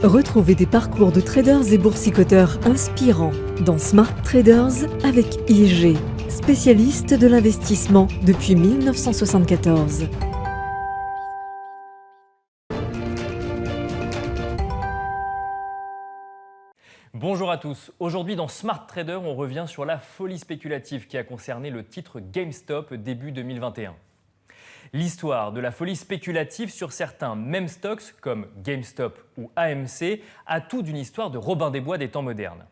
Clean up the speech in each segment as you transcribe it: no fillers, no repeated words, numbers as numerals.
Retrouvez des parcours de traders et boursicoteurs inspirants dans Smart Traders avec IG, spécialiste de l'investissement depuis 1974. Bonjour à tous, aujourd'hui dans Smart Trader, on revient sur la folie spéculative qui a concerné le titre GameStop début 2021. L'histoire de la folie spéculative sur certains meme stocks comme GameStop ou AMC a tout d'une histoire de Robin des Bois des temps modernes.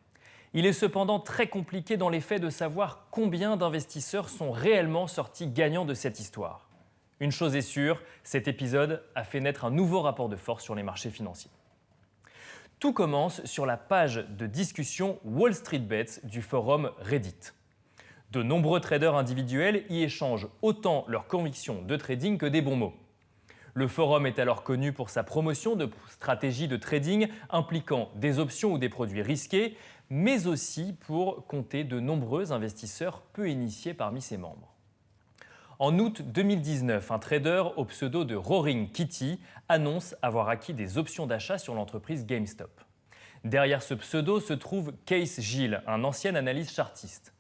Il est cependant très compliqué dans les faits de savoir combien d'investisseurs sont réellement sortis gagnants de cette histoire. Une chose est sûre, cet épisode a fait naître un nouveau rapport de force sur les marchés financiers. Tout commence sur la page de discussion Wall Street Bets du forum Reddit. De nombreux traders individuels y échangent autant leurs convictions de trading que des bons mots. Le forum est alors connu pour sa promotion de stratégies de trading impliquant des options ou des produits risqués, mais aussi pour compter de nombreux investisseurs peu initiés parmi ses membres. En août 2019, un trader au pseudo de Roaring Kitty annonce avoir acquis des options d'achat sur l'entreprise GameStop. Derrière ce pseudo se trouve Case Gill, un ancien analyste chartiste.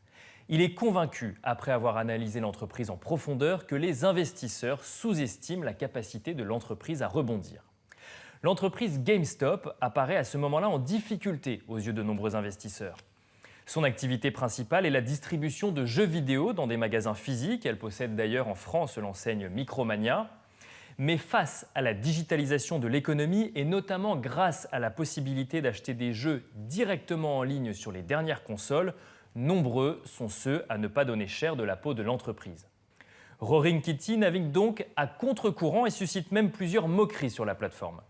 Il est convaincu, après avoir analysé l'entreprise en profondeur, que les investisseurs sous-estiment la capacité de l'entreprise à rebondir. L'entreprise GameStop apparaît à ce moment-là en difficulté aux yeux de nombreux investisseurs. Son activité principale est la distribution de jeux vidéo dans des magasins physiques. Elle possède d'ailleurs en France l'enseigne Micromania. Mais face à la digitalisation de l'économie et notamment grâce à la possibilité d'acheter des jeux directement en ligne sur les dernières consoles, nombreux sont ceux à ne pas donner cher de la peau de l'entreprise. Roaring Kitty navigue donc à contre-courant et suscite même plusieurs moqueries sur la plateforme.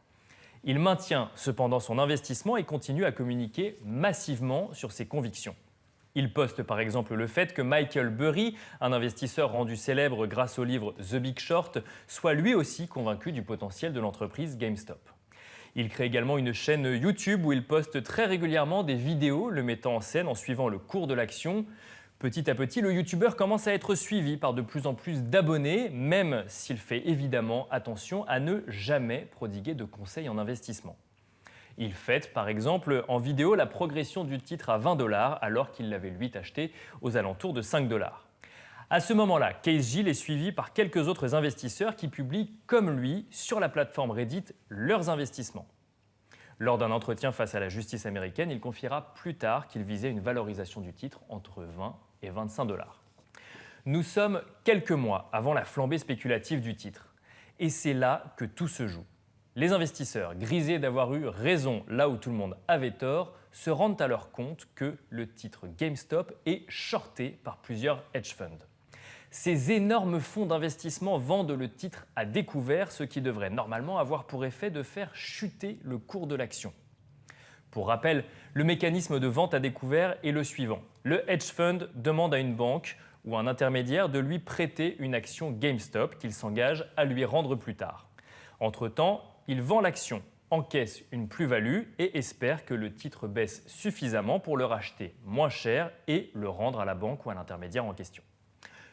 Il maintient cependant son investissement et continue à communiquer massivement sur ses convictions. Il poste par exemple le fait que Michael Burry, un investisseur rendu célèbre grâce au livre The Big Short, soit lui aussi convaincu du potentiel de l'entreprise GameStop. Il crée également une chaîne YouTube où il poste très régulièrement des vidéos le mettant en scène en suivant le cours de l'action. Petit à petit, le YouTuber commence à être suivi par de plus en plus d'abonnés, même s'il fait évidemment attention à ne jamais prodiguer de conseils en investissement. Il fête par exemple en vidéo la progression du titre à 20 $ alors qu'il l'avait lui acheté aux alentours de 5 $. À ce moment-là, Case Gill est suivi par quelques autres investisseurs qui publient, comme lui, sur la plateforme Reddit, leurs investissements. Lors d'un entretien face à la justice américaine, il confiera plus tard qu'il visait une valorisation du titre entre 20 et 25 $. Nous sommes quelques mois avant la flambée spéculative du titre. Et c'est là que tout se joue. Les investisseurs, grisés d'avoir eu raison là où tout le monde avait tort, se rendent alors compte que le titre GameStop est shorté par plusieurs hedge funds. Ces énormes fonds d'investissement vendent le titre à découvert, ce qui devrait normalement avoir pour effet de faire chuter le cours de l'action. Pour rappel, le mécanisme de vente à découvert est le suivant. Le hedge fund demande à une banque ou un intermédiaire de lui prêter une action GameStop qu'il s'engage à lui rendre plus tard. Entre-temps, il vend l'action, encaisse une plus-value et espère que le titre baisse suffisamment pour le racheter moins cher et le rendre à la banque ou à l'intermédiaire en question.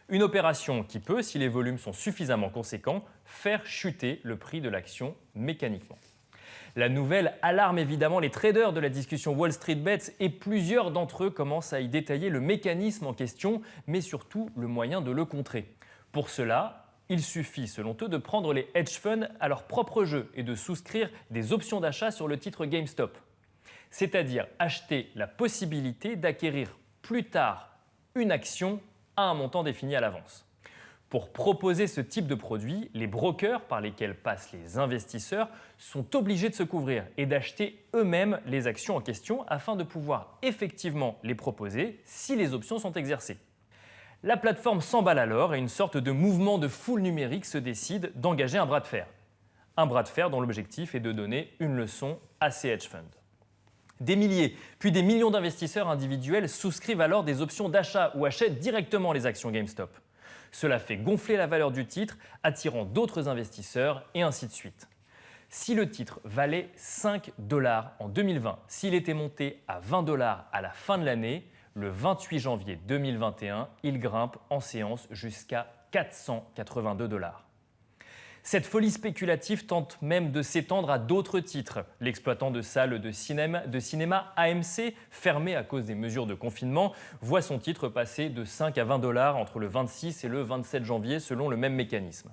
Une opération qui peut, si les volumes sont suffisamment conséquents, faire chuter le prix de l'action mécaniquement. La nouvelle alarme évidemment les traders de la discussion Wall Street Bets et plusieurs d'entre eux commencent à y détailler le mécanisme en question, mais surtout le moyen de le contrer. Pour cela, il suffit, selon eux, de prendre les hedge funds à leur propre jeu et de souscrire des options d'achat sur le titre GameStop. C'est-à-dire acheter la possibilité d'acquérir plus tard une action à un montant défini à l'avance. Pour proposer ce type de produit, les brokers par lesquels passent les investisseurs sont obligés de se couvrir et d'acheter eux-mêmes les actions en question afin de pouvoir effectivement les proposer si les options sont exercées. La plateforme s'emballe alors et une sorte de mouvement de foule numérique se décide d'engager un bras de fer. Un bras de fer dont l'objectif est de donner une leçon à ces hedge funds. Des milliers, puis des millions d'investisseurs individuels souscrivent alors des options d'achat ou achètent directement les actions GameStop. Cela fait gonfler la valeur du titre, attirant d'autres investisseurs et ainsi de suite. Si le titre valait 5 $ en 2020, s'il était monté à 20 $ à la fin de l'année, le 28 janvier 2021, il grimpe en séance jusqu'à 482 $. Cette folie spéculative tente même de s'étendre à d'autres titres. L'exploitant de salles de cinéma AMC, fermé à cause des mesures de confinement, voit son titre passer de 5 à 20 $ entre le 26 et le 27 janvier selon le même mécanisme.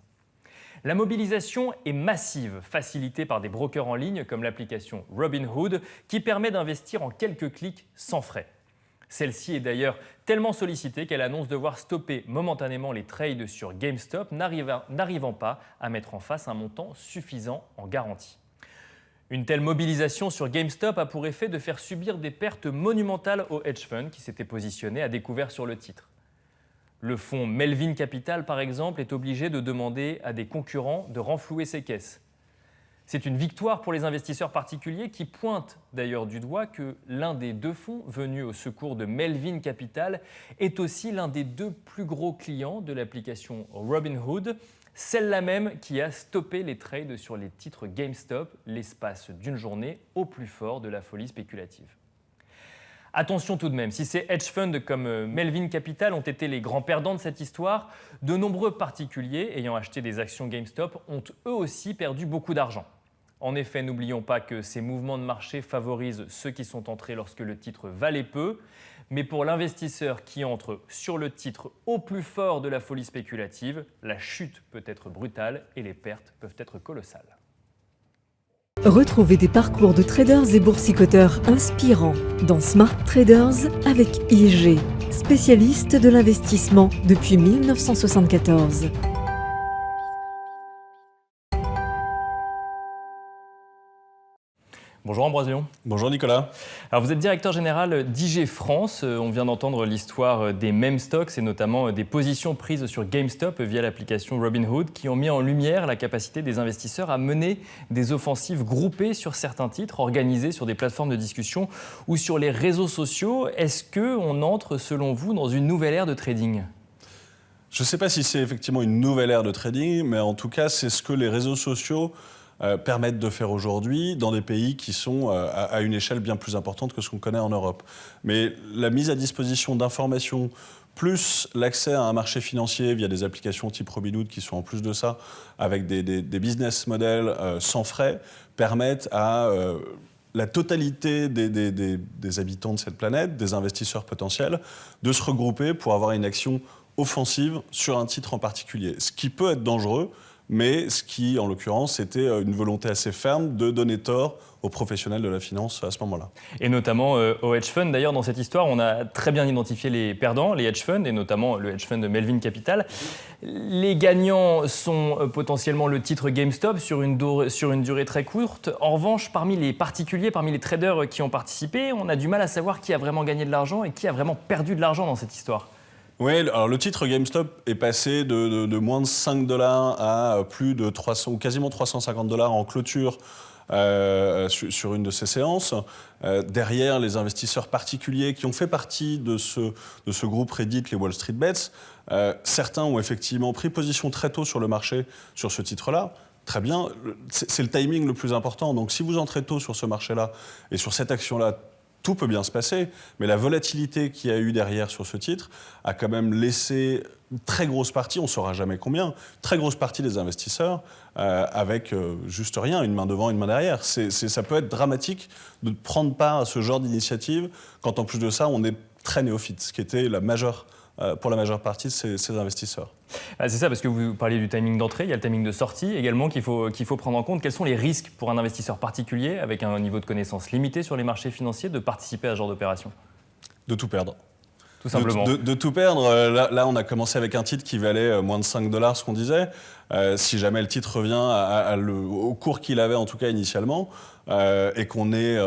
La mobilisation est massive, facilitée par des brokers en ligne comme l'application Robinhood, qui permet d'investir en quelques clics sans frais. Celle-ci est d'ailleurs tellement sollicitée qu'elle annonce devoir stopper momentanément les trades sur GameStop, n'arrivant pas à mettre en face un montant suffisant en garantie. Une telle mobilisation sur GameStop a pour effet de faire subir des pertes monumentales aux hedge funds qui s'étaient positionnés à découvert sur le titre. Le fonds Melvin Capital, par exemple, est obligé de demander à des concurrents de renflouer ses caisses. C'est une victoire pour les investisseurs particuliers qui pointent d'ailleurs du doigt que l'un des deux fonds venus au secours de Melvin Capital est aussi l'un des deux plus gros clients de l'application Robinhood, celle-là même qui a stoppé les trades sur les titres GameStop l'espace d'une journée au plus fort de la folie spéculative. Attention tout de même, si ces hedge funds comme Melvin Capital ont été les grands perdants de cette histoire, de nombreux particuliers ayant acheté des actions GameStop ont eux aussi perdu beaucoup d'argent. En effet, n'oublions pas que ces mouvements de marché favorisent ceux qui sont entrés lorsque le titre valait peu, mais pour l'investisseur qui entre sur le titre au plus fort de la folie spéculative, la chute peut être brutale et les pertes peuvent être colossales. Retrouvez des parcours de traders et boursicoteurs inspirants dans Smart Traders avec IG, spécialiste de l'investissement depuis 1974. Bonjour Ambroision. Bonjour Nicolas. Alors vous êtes directeur général d'IG France. On vient d'entendre l'histoire des meme stocks et notamment des positions prises sur GameStop via l'application Robinhood qui ont mis en lumière la capacité des investisseurs à mener des offensives groupées sur certains titres organisées sur des plateformes de discussion ou sur les réseaux sociaux. Est-ce qu'on entre selon vous dans une nouvelle ère de trading ? Je ne sais pas si c'est effectivement une nouvelle ère de trading, mais en tout cas c'est ce que les réseaux sociaux permettent de faire aujourd'hui dans des pays qui sont à une échelle bien plus importante que ce qu'on connaît en Europe. Mais la mise à disposition d'informations, plus l'accès à un marché financier via des applications type Robinhood qui sont en plus de ça, avec des business models sans frais, permettent à la totalité des habitants de cette planète, des investisseurs potentiels, de se regrouper pour avoir une action offensive sur un titre en particulier. Ce qui peut être dangereux, mais ce qui, en l'occurrence, était une volonté assez ferme de donner tort aux professionnels de la finance à ce moment-là. Et notamment aux hedge funds. D'ailleurs, dans cette histoire, on a très bien identifié les perdants, les hedge funds, et notamment le hedge fund de Melvin Capital. Les gagnants sont potentiellement le titre GameStop sur une durée très courte. En revanche, parmi les particuliers, parmi les traders qui ont participé, on a du mal à savoir qui a vraiment gagné de l'argent et qui a vraiment perdu de l'argent dans cette histoire. Oui, alors le titre GameStop est passé de moins de 5 $ à plus de 300 ou quasiment 350 $ en clôture sur une de ces séances. Derrière, les investisseurs particuliers qui ont fait partie de ce groupe Reddit, les Wall Street Bets, certains ont effectivement pris position très tôt sur le marché sur ce titre-là. Très bien, c'est le timing le plus important. Donc si vous entrez tôt sur ce marché-là et sur cette action-là, tout peut bien se passer, mais la volatilité qu'il y a eu derrière sur ce titre a quand même laissé une très grosse partie, on ne saura jamais combien, très grosse partie des investisseurs avec juste rien, une main devant, une main derrière. Ça peut être dramatique de prendre part à ce genre d'initiative quand en plus de ça, on est très néophyte, ce qui était pour la majeure partie de ces investisseurs. C'est ça, parce que vous parliez du timing d'entrée, il y a le timing de sortie également qu'il faut prendre en compte. Quels sont les risques pour un investisseur particulier, avec un niveau de connaissance limité sur les marchés financiers, de participer à ce genre d'opération ? De tout perdre. Tout simplement. De tout perdre. Là, on a commencé avec un titre qui valait moins de 5 $, ce qu'on disait. Si jamais le titre revient au cours qu'il avait, en tout cas initialement, et qu'on est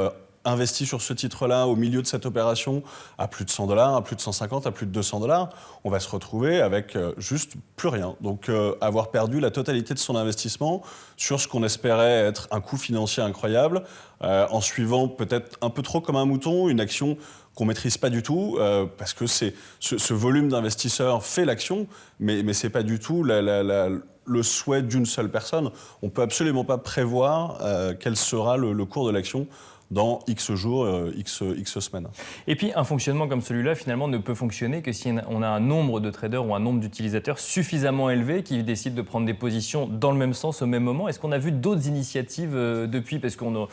investi sur ce titre-là au milieu de cette opération à plus de 100 $, à plus de 150, à plus de 200 $, on va se retrouver avec juste plus rien. Donc avoir perdu la totalité de son investissement sur ce qu'on espérait être un coût financier incroyable, en suivant peut-être un peu trop comme un mouton une action qu'on ne maîtrise pas du tout, parce que ce volume d'investisseurs fait l'action, mais ce n'est pas du tout le souhait d'une seule personne. On ne peut absolument pas prévoir quel sera le cours de l'action dans X jours, X semaines. Et puis un fonctionnement comme celui-là, finalement, ne peut fonctionner que si on a un nombre de traders ou un nombre d'utilisateurs suffisamment élevé qui décident de prendre des positions dans le même sens au même moment. Est-ce qu'on a vu d'autres initiatives depuis? Parce qu'on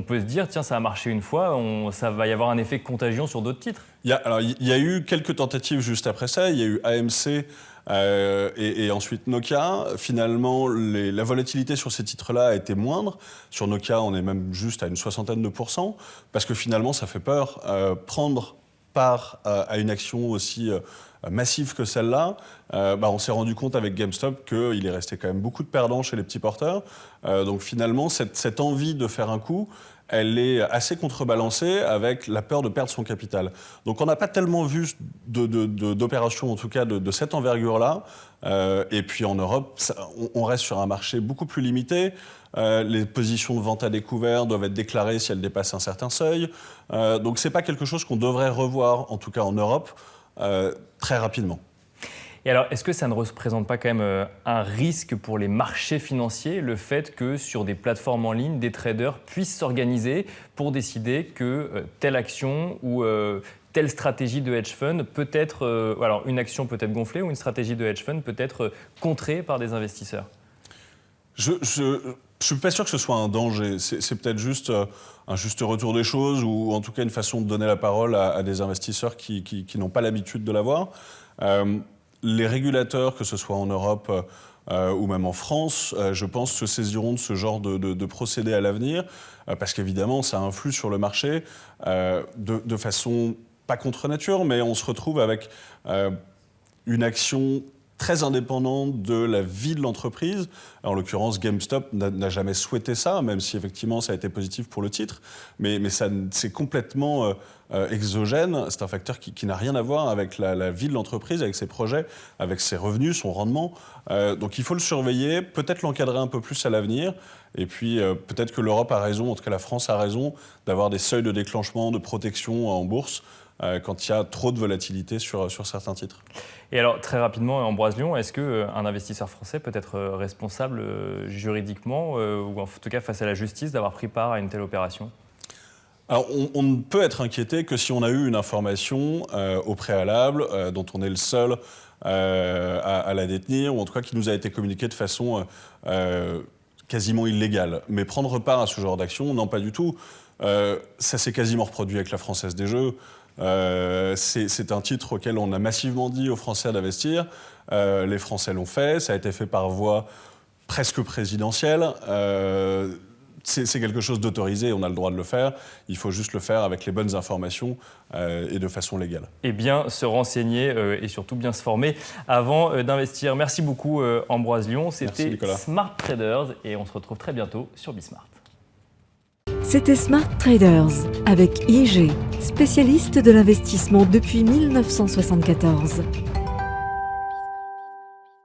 peut se dire, tiens, ça a marché une fois, ça va y avoir un effet contagion sur d'autres titres. Il y a eu quelques tentatives juste après ça. Il y a eu AMC et ensuite Nokia. Finalement, la volatilité sur ces titres-là a été moindre. Sur Nokia, on est même juste à une 60%, parce que finalement, ça fait peur. Prendre part à une action aussi massive que celle-là, on s'est rendu compte avec GameStop qu'il est resté quand même beaucoup de perdants chez les petits porteurs. Donc finalement, cette envie de faire un coup, elle est assez contrebalancée avec la peur de perdre son capital. Donc on n'a pas tellement vu d'opérations, en tout cas de cette envergure-là. Et puis en Europe, on reste sur un marché beaucoup plus limité. Les positions de vente à découvert doivent être déclarées si elles dépassent un certain seuil. Donc ce n'est pas quelque chose qu'on devrait revoir, en tout cas en Europe, très rapidement. Et alors, est-ce que ça ne représente pas quand même un risque pour les marchés financiers, le fait que sur des plateformes en ligne, des traders puissent s'organiser pour décider que telle action ou telle stratégie de hedge fund peut être, alors une action peut être gonflée ou une stratégie de hedge fund peut être contrée par des investisseurs? Je ne suis pas sûr que ce soit un danger. C'est peut-être juste un juste retour des choses ou en tout cas une façon de donner la parole à des investisseurs qui n'ont pas l'habitude de l'avoir. Les régulateurs, que ce soit en Europe ou même en France, je pense, se saisiront de ce genre de procédés à l'avenir, parce qu'évidemment, ça influe sur le marché de façon pas contre nature, mais on se retrouve avec une action très indépendante de la vie de l'entreprise. En l'occurrence, GameStop n'a jamais souhaité ça, même si effectivement ça a été positif pour le titre, mais c'est complètement exogène. C'est un facteur qui n'a rien à voir avec la vie de l'entreprise, avec ses projets, avec ses revenus, son rendement. Donc il faut le surveiller, peut-être l'encadrer un peu plus à l'avenir. Et puis peut-être que l'Europe a raison, en tout cas la France a raison, d'avoir des seuils de déclenchement, de protection en bourse quand il y a trop de volatilité sur certains titres. Et alors, très rapidement, Ambroise Lion, est-ce qu'un investisseur français peut être responsable juridiquement ou en tout cas face à la justice d'avoir pris part à une telle opération? Alors, on ne peut être inquiété que si on a eu une information au préalable dont on est le seul à la détenir, ou en tout cas qui nous a été communiquée de façon quasiment illégale. Mais prendre part à ce genre d'action, non, pas du tout. Ça s'est quasiment reproduit avec la Française des Jeux. C'est un titre auquel on a massivement dit aux Français d'investir. Les Français l'ont fait, ça a été fait par voie presque présidentielle. C'est quelque chose d'autorisé, on a le droit de le faire. Il faut juste le faire avec les bonnes informations et de façon légale. Et bien se renseigner et surtout bien se former avant d'investir. Merci beaucoup Ambroise Lion. C'était Smart Traders et on se retrouve très bientôt sur Bismart. C'était Smart Traders avec IG, spécialiste de l'investissement depuis 1974.